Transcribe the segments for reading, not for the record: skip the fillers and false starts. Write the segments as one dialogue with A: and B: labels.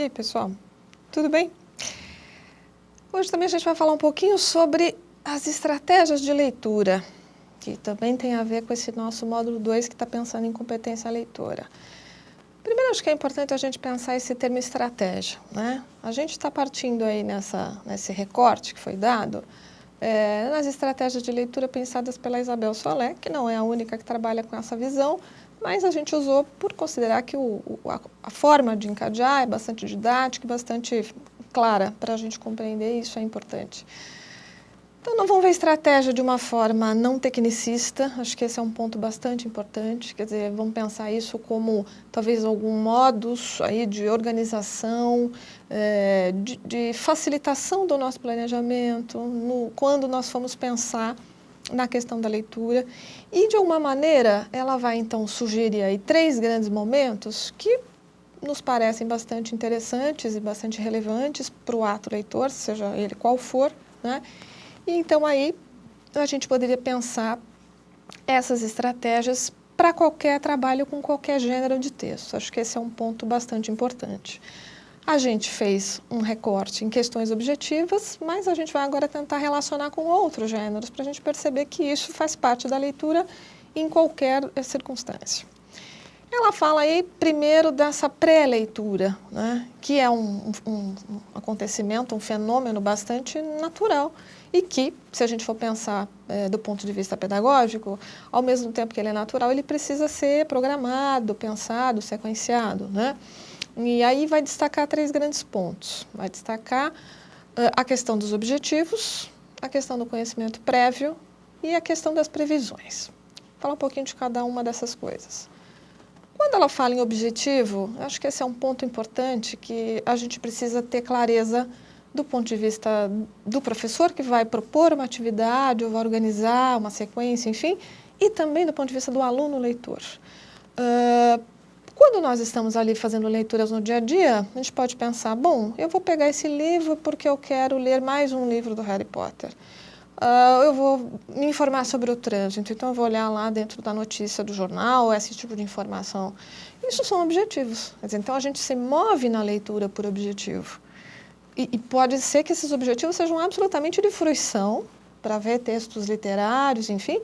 A: aí, pessoal? Tudo bem? Hoje também a gente vai falar um pouquinho sobre as estratégias de leitura, que também tem a ver com esse nosso módulo 2 que está pensando em competência leitora. Primeiro, acho que é importante a gente pensar esse termo estratégia, né? A gente está partindo aí nesse recorte que foi dado, nas estratégias de leitura pensadas pela Isabel Solé, que não é a única que trabalha com essa visão, mas a gente usou por considerar que a forma de encadear é bastante didática e bastante clara para a gente compreender, e isso é importante. Então, não vamos ver estratégia de uma forma não tecnicista, acho que esse é um ponto bastante importante, quer dizer, vamos pensar isso como talvez algum modus aí de organização, de facilitação do nosso planejamento, quando nós formos pensar na questão da leitura, e de alguma maneira ela vai então sugerir aí 3 grandes momentos que nos parecem bastante interessantes e bastante relevantes para o ato leitor, seja ele qual for, né? E então aí a gente poderia pensar essas estratégias para qualquer trabalho com qualquer gênero de texto. Acho que esse é um ponto bastante importante. A gente fez um recorte em questões objetivas, mas a gente vai agora tentar relacionar com outros gêneros para a gente perceber que isso faz parte da leitura em qualquer circunstância. Ela fala aí primeiro dessa pré-leitura, né, que é um acontecimento, um fenômeno bastante natural e que, se a gente for pensar do ponto de vista pedagógico, ao mesmo tempo que ele é natural, ele precisa ser programado, pensado, sequenciado, né? E aí vai destacar 3 grandes pontos. Vai destacar a questão dos objetivos, a questão do conhecimento prévio e a questão das previsões. Vou falar um pouquinho de cada uma dessas coisas. Quando ela fala em objetivo, acho que esse é um ponto importante que a gente precisa ter clareza do ponto de vista do professor que vai propor uma atividade ou vai organizar uma sequência, enfim, e também do ponto de vista do aluno leitor. Quando nós estamos ali fazendo leituras no dia a dia, a gente pode pensar, bom, eu vou pegar esse livro porque eu quero ler mais um livro do Harry Potter. Eu vou me informar sobre o trânsito, então eu vou olhar lá dentro da notícia do jornal, esse tipo de informação. Isso são objetivos. Quer dizer, então a gente se move na leitura por objetivo. E pode ser que esses objetivos sejam absolutamente de fruição, para ver textos literários, enfim.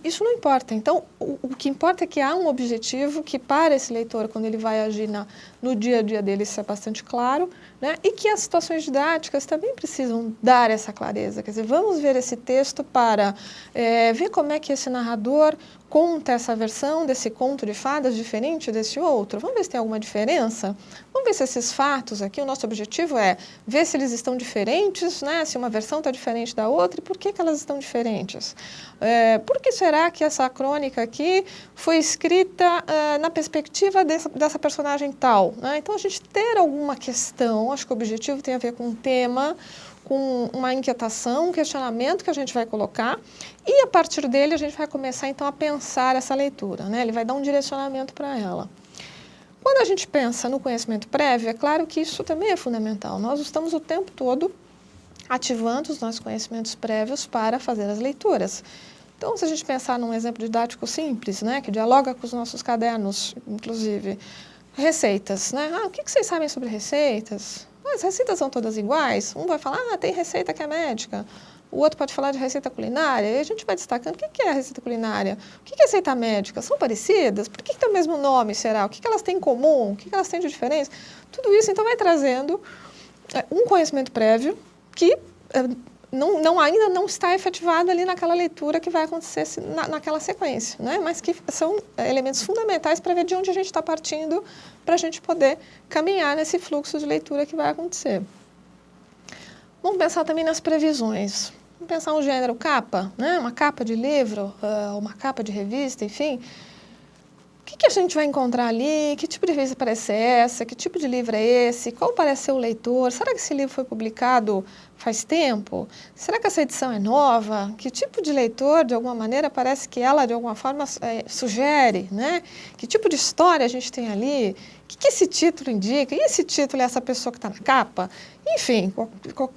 A: Isso não importa. Então, o que importa é que há um objetivo que, para esse leitor, quando ele vai agir no dia a dia dele, isso é bastante claro, né? E que as situações didáticas também precisam dar essa clareza. Quer dizer, vamos ver esse texto para ver como é que esse narrador conta essa versão desse conto de fadas diferente desse outro. Vamos ver se tem alguma diferença? Vamos ver se esses fatos aqui, o nosso objetivo é ver se eles estão diferentes, né? Se uma versão está diferente da outra e por que elas estão diferentes. Por que será que essa crônica aqui foi escrita na perspectiva dessa personagem tal, né? Então, a gente ter alguma questão, acho que o objetivo tem a ver com um tema, com uma inquietação, um questionamento que a gente vai colocar e, a partir dele, a gente vai começar, então, a pensar essa leitura, né? Ele vai dar um direcionamento para ela. Quando a gente pensa no conhecimento prévio, é claro que isso também é fundamental. Nós estamos o tempo todo ativando os nossos conhecimentos prévios para fazer as leituras. Então, se a gente pensar num exemplo didático simples, né, que dialoga com os nossos cadernos, inclusive, receitas, né? O que vocês sabem sobre receitas? As receitas são todas iguais? Um vai falar, tem receita que é médica. O outro pode falar de receita culinária. E a gente vai destacando o que é a receita culinária, o que é receita médica. São parecidas? Por que tem o mesmo nome, será? O que elas têm em comum? O que elas têm de diferença? Tudo isso, então, vai trazendo um conhecimento prévio que ainda não está efetivado ali naquela leitura que vai acontecer naquela sequência, né? Mas que são elementos fundamentais para ver de onde a gente está partindo para a gente poder caminhar nesse fluxo de leitura que vai acontecer. Vamos pensar também nas previsões. Vamos pensar um gênero capa, né? Uma capa de livro, uma capa de revista, enfim. O que a gente vai encontrar ali? Que tipo de revista parece ser essa? Que tipo de livro é esse? Qual parece ser o leitor? Será que esse livro foi publicado faz tempo? Será que essa edição é nova? Que tipo de leitor, de alguma maneira, parece que ela, de alguma forma, sugere, né? Que tipo de história a gente tem ali? O que esse título indica? E esse título é essa pessoa que está na capa? Enfim,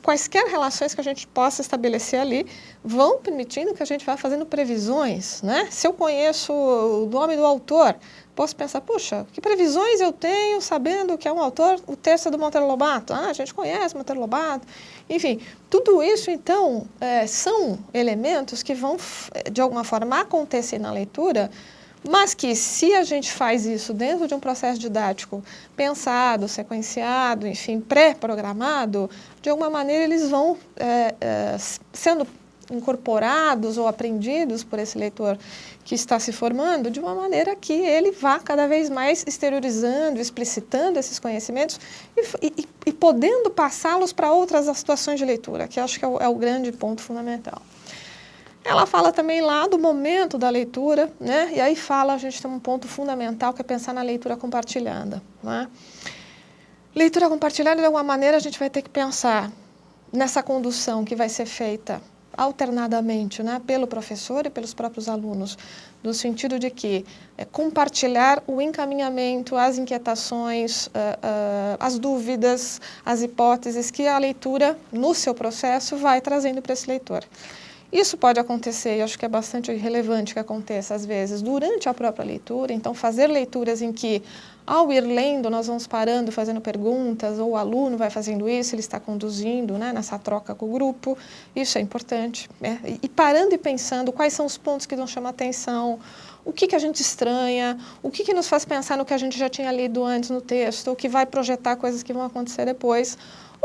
A: quaisquer relações que a gente possa estabelecer ali vão permitindo que a gente vá fazendo previsões, né? Se eu conheço o nome do autor, Posso pensar, puxa, que previsões eu tenho sabendo que é um autor, o texto é do Monteiro Lobato. Ah, a gente conhece Monteiro Lobato. Enfim, tudo isso, então, são elementos que vão, de alguma forma, acontecer na leitura, mas que, se a gente faz isso dentro de um processo didático pensado, sequenciado, enfim, pré-programado, de alguma maneira eles vão sendo incorporados ou aprendidos por esse leitor que está se formando, de uma maneira que ele vá cada vez mais exteriorizando, explicitando esses conhecimentos e podendo passá-los para outras situações de leitura, que acho que é o grande ponto fundamental. Ela fala também lá do momento da leitura, né? E aí a gente tem um ponto fundamental que é pensar na leitura compartilhada, né? Leitura compartilhada, de alguma maneira, a gente vai ter que pensar nessa condução que vai ser feita alternadamente, né, pelo professor e pelos próprios alunos, no sentido de que compartilhar o encaminhamento, as inquietações, as dúvidas, as hipóteses que a leitura, no seu processo, vai trazendo para esse leitor. Isso pode acontecer, e acho que é bastante relevante que aconteça, às vezes, durante a própria leitura. Então, fazer leituras em que, ao ir lendo, nós vamos parando, fazendo perguntas, ou o aluno vai fazendo isso, ele está conduzindo, né, nessa troca com o grupo. Isso é importante, né? E parando e pensando quais são os pontos que nos chamam a atenção, o que a gente estranha, o que nos faz pensar no que a gente já tinha lido antes no texto, o que vai projetar coisas que vão acontecer depois.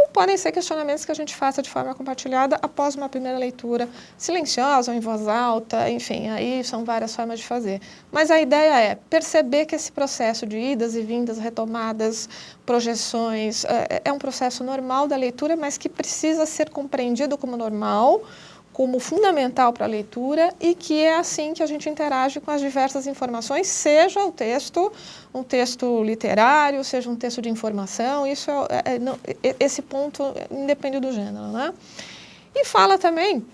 A: Ou podem ser questionamentos que a gente faça de forma compartilhada após uma primeira leitura, silenciosa ou em voz alta, enfim, aí são várias formas de fazer. Mas a ideia é perceber que esse processo de idas e vindas, retomadas, projeções, é um processo normal da leitura, mas que precisa ser compreendido como normal, como fundamental para a leitura, e que é assim que a gente interage com as diversas informações, seja o texto, um texto literário, seja um texto de informação, isso esse ponto independe do gênero, né? E fala também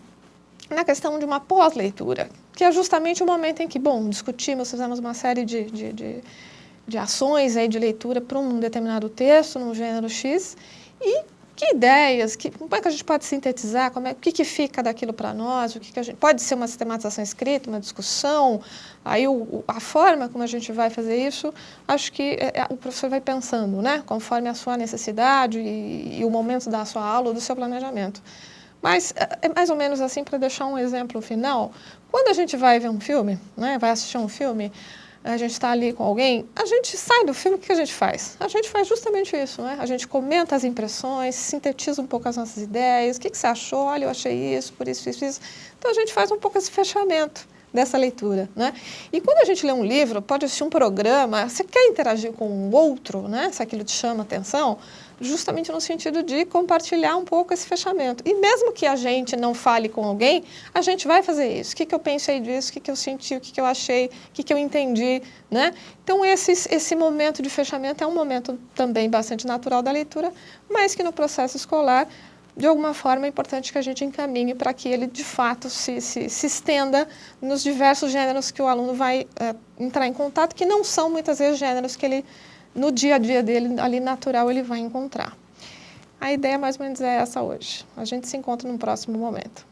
A: na questão de uma pós-leitura, que é justamente o momento em que, bom, discutimos, fizemos uma série de ações aí de leitura para um determinado texto, num gênero X, e que ideias, como é que a gente pode sintetizar, o que fica daquilo para nós, pode ser uma sistematização escrita, uma discussão, aí a forma como a gente vai fazer isso, acho que o professor vai pensando, né, conforme a sua necessidade e o momento da sua aula ou do seu planejamento. Mas é mais ou menos assim, para deixar um exemplo final, quando a gente vai ver um filme, né, vai assistir um filme, a gente está ali com alguém, a gente sai do filme, o que a gente faz? A gente faz justamente isso, né? A gente comenta as impressões, sintetiza um pouco as nossas ideias, o que você achou? Olha, eu achei isso, por isso, isso, isso. Então, a gente faz um pouco esse fechamento dessa leitura, né? E quando a gente lê um livro, pode assistir um programa, você quer interagir com o outro, né? Se aquilo te chama a atenção, justamente no sentido de compartilhar um pouco esse fechamento. E mesmo que a gente não fale com alguém, a gente vai fazer isso. O que eu pensei disso, o que eu senti, o que eu achei, o que eu entendi, né? Então, esse momento de fechamento é um momento também bastante natural da leitura, mas que no processo escolar, de alguma forma, é importante que a gente encaminhe para que ele, de fato, se estenda nos diversos gêneros que o aluno vai entrar em contato, que não são, muitas vezes, gêneros que ele, no dia a dia dele, ali natural, ele vai encontrar. A ideia, mais ou menos, é essa hoje. A gente se encontra no próximo momento.